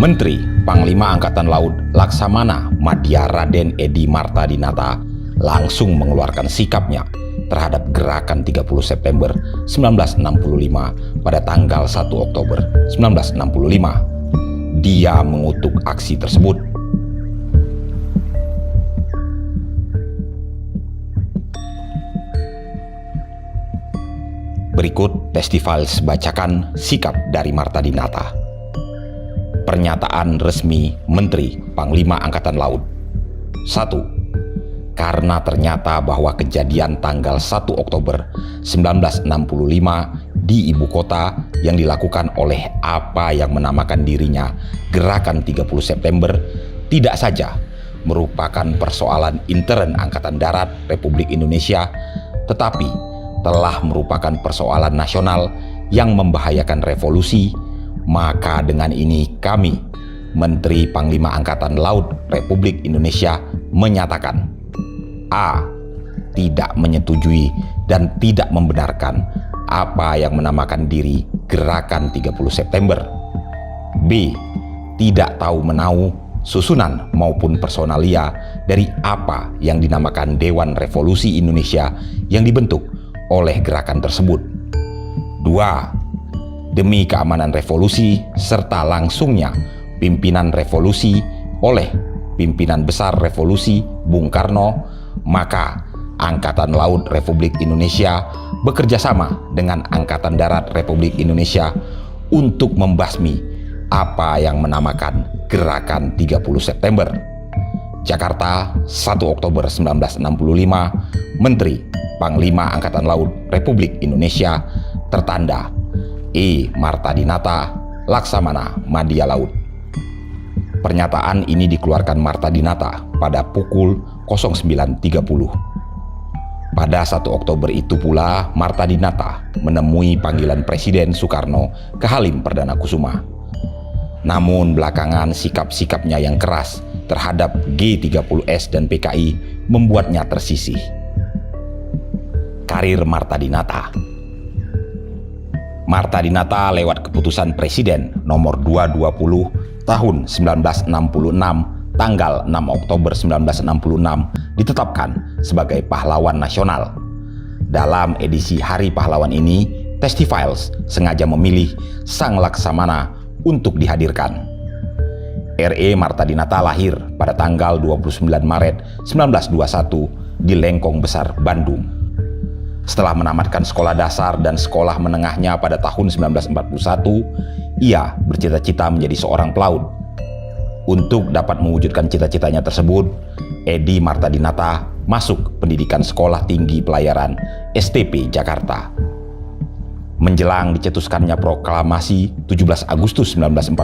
Menteri Panglima Angkatan Laut Laksamana Madya Raden Edi Martadinata langsung mengeluarkan sikapnya terhadap gerakan 30 September 1965 pada tanggal 1 Oktober 1965. Dia mengutuk aksi tersebut. Berikut Testifals bacakan sikap dari Martadinata. Pernyataan resmi Menteri Panglima Angkatan Laut. 1. Karena ternyata bahwa kejadian tanggal 1 Oktober 1965 di ibu kota yang dilakukan oleh apa yang menamakan dirinya Gerakan 30 September tidak saja merupakan persoalan intern Angkatan Darat Republik Indonesia, tetapi telah merupakan persoalan nasional yang membahayakan revolusi, maka dengan ini kami, Menteri Panglima Angkatan Laut Republik Indonesia, menyatakan: A. Tidak menyetujui dan tidak membenarkan apa yang menamakan diri Gerakan 30 September. B. Tidak tahu menahu susunan maupun personalia dari apa yang dinamakan Dewan Revolusi Indonesia yang dibentuk oleh gerakan tersebut. 2. Demi keamanan revolusi serta langsungnya pimpinan revolusi oleh pimpinan besar revolusi Bung Karno, maka Angkatan Laut Republik Indonesia bekerja sama dengan Angkatan Darat Republik Indonesia untuk membasmi apa yang menamakan Gerakan 30 September. Jakarta, 1 Oktober 1965, Menteri Panglima Angkatan Laut Republik Indonesia, tertanda E. Martadinata, Laksamana Madya Laut. Pernyataan ini dikeluarkan Martadinata pada pukul 09.30. Pada 1 Oktober itu pula Martadinata menemui panggilan Presiden Soekarno ke Halim Perdana Kusuma. Namun belakangan sikap-sikapnya yang keras terhadap G30S dan PKI membuatnya tersisih. Karir Martadinata. Martadinata lewat keputusan Presiden nomor 220 tahun 1966 tanggal 6 Oktober 1966 ditetapkan sebagai pahlawan nasional. Dalam edisi Hari Pahlawan ini, Testifals sengaja memilih Sang Laksamana untuk dihadirkan. R.E. Martadinata lahir pada tanggal 29 Maret 1921 di Lengkong Besar, Bandung. Setelah menamatkan sekolah dasar dan sekolah menengahnya pada tahun 1941, ia bercita-cita menjadi seorang pelaut. Untuk dapat mewujudkan cita-citanya tersebut, Edi Martadinata masuk pendidikan Sekolah Tinggi Pelayaran STP Jakarta. Menjelang dicetuskannya proklamasi 17 Agustus 1945,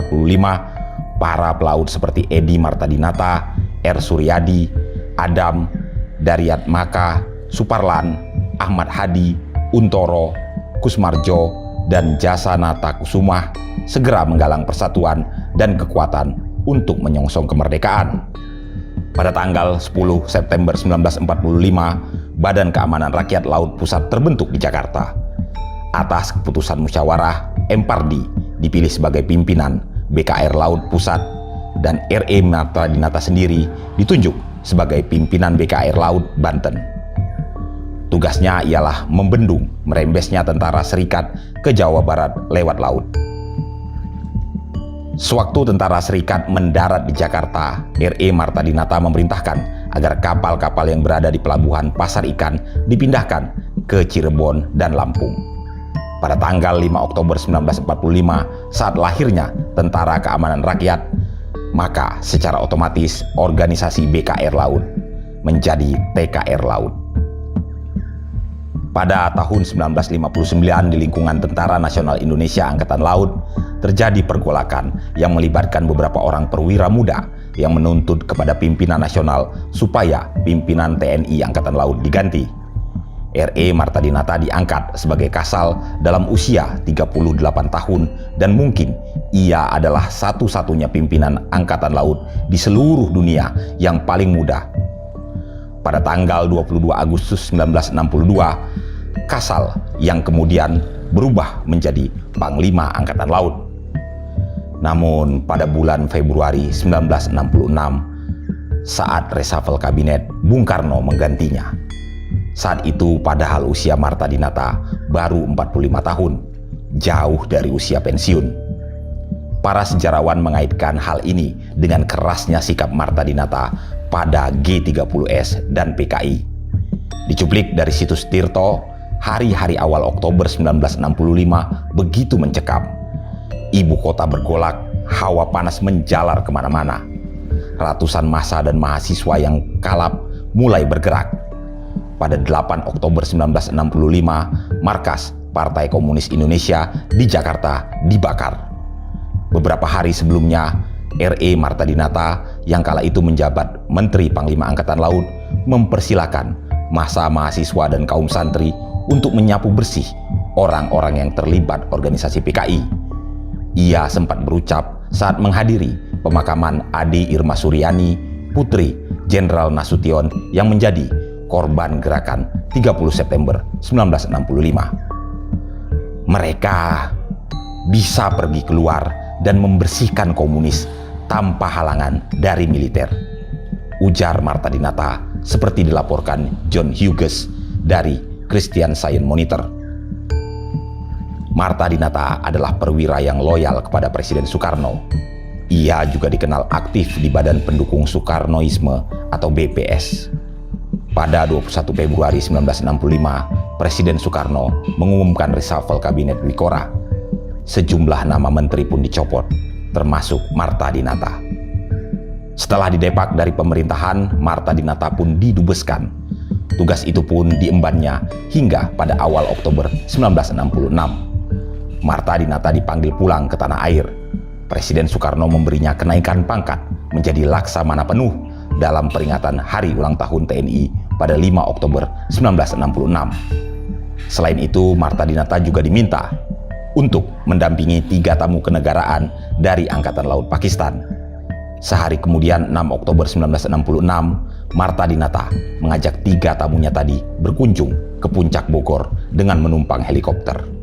para pelaut seperti Edi Martadinata, R. Suryadi, Adam, Daryat Maka, Suparlan, Ahmad Hadi, Untoro, Kusmarjo, dan Jasanata Kusumah segera menggalang persatuan dan kekuatan untuk menyongsong kemerdekaan. Pada tanggal 10 September 1945, Badan Keamanan Rakyat Laut Pusat terbentuk di Jakarta. Atas keputusan musyawarah, M. Pardi dipilih sebagai pimpinan BKR Laut Pusat dan R.E. Martadinata sendiri ditunjuk sebagai pimpinan BKR Laut Banten. Tugasnya ialah membendung merembesnya tentara Serikat ke Jawa Barat lewat laut. Sewaktu tentara Serikat mendarat di Jakarta, R.E. Martadinata memerintahkan agar kapal-kapal yang berada di pelabuhan Pasar Ikan dipindahkan ke Cirebon dan Lampung. Pada tanggal 5 Oktober 1945, saat lahirnya Tentara Keamanan Rakyat, maka secara otomatis organisasi BKR Laut menjadi TKR Laut. Pada tahun 1959 di lingkungan Tentara Nasional Indonesia Angkatan Laut terjadi pergolakan yang melibatkan beberapa orang perwira muda yang menuntut kepada pimpinan nasional supaya pimpinan TNI Angkatan Laut diganti. R.E. Martadinata diangkat sebagai Kasal dalam usia 38 tahun dan mungkin ia adalah satu-satunya pimpinan Angkatan Laut di seluruh dunia yang paling muda. Pada tanggal 22 Agustus 1962, Kasal yang kemudian berubah menjadi Panglima Angkatan Laut. Namun pada bulan Februari 1966, saat reshuffle kabinet, Bung Karno menggantinya. Saat itu padahal usia Marta Dinata baru 45 tahun, jauh dari usia pensiun. Para sejarawan mengaitkan hal ini dengan kerasnya sikap Marta Dinata pada G30S dan PKI. Dicuplik dari situs Tirto, hari-hari awal Oktober 1965 begitu mencekam. Ibu kota bergolak, hawa panas menjalar kemana-mana. Ratusan massa dan mahasiswa yang kalap mulai bergerak. Pada 8 Oktober 1965, markas Partai Komunis Indonesia di Jakarta dibakar. Beberapa hari sebelumnya, R.E. Marta Dinata yang kala itu menjabat Menteri Panglima Angkatan Laut mempersilahkan massa mahasiswa dan kaum santri untuk menyapu bersih orang-orang yang terlibat organisasi PKI. Ia sempat berucap saat menghadiri pemakaman Ade Irma Suryani, putri Jenderal Nasution yang menjadi korban gerakan 30 September 1965. Mereka bisa pergi keluar dan membersihkan komunis tanpa halangan dari militer, ujar Marta Dinata seperti dilaporkan John Hughes dari Christian Science Monitor. Marta Dinata adalah perwira yang loyal kepada Presiden Soekarno. Ia juga dikenal aktif di Badan Pendukung Soekarnoisme atau BPS. Pada 21 Februari 1965, Presiden Soekarno mengumumkan reshuffle kabinet Wikora. Sejumlah nama menteri pun dicopot, termasuk Marta Dinata. Setelah didepak dari pemerintahan, Marta Dinata pun didubeskan. Tugas itu pun diembannya hingga pada awal Oktober 1966. Marta Dinata dipanggil pulang ke tanah air. Presiden Soekarno memberinya kenaikan pangkat menjadi Laksamana Penuh dalam peringatan Hari Ulang Tahun TNI pada 5 Oktober 1966. Selain itu, Marta Dinata juga diminta untuk mendampingi 3 tamu kenegaraan dari Angkatan Laut Pakistan. Sehari kemudian, 6 Oktober 1966, Marta Dinata mengajak 3 tamunya tadi berkunjung ke puncak Bogor dengan menumpang helikopter.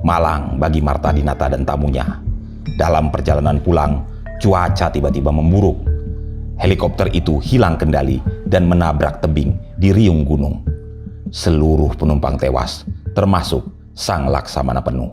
Malang bagi Marta Dinata dan tamunya. Dalam perjalanan pulang, cuaca tiba-tiba memburuk. Helikopter itu hilang kendali dan menabrak tebing di riung gunung. Seluruh penumpang tewas, termasuk sang Laksamana Penuh.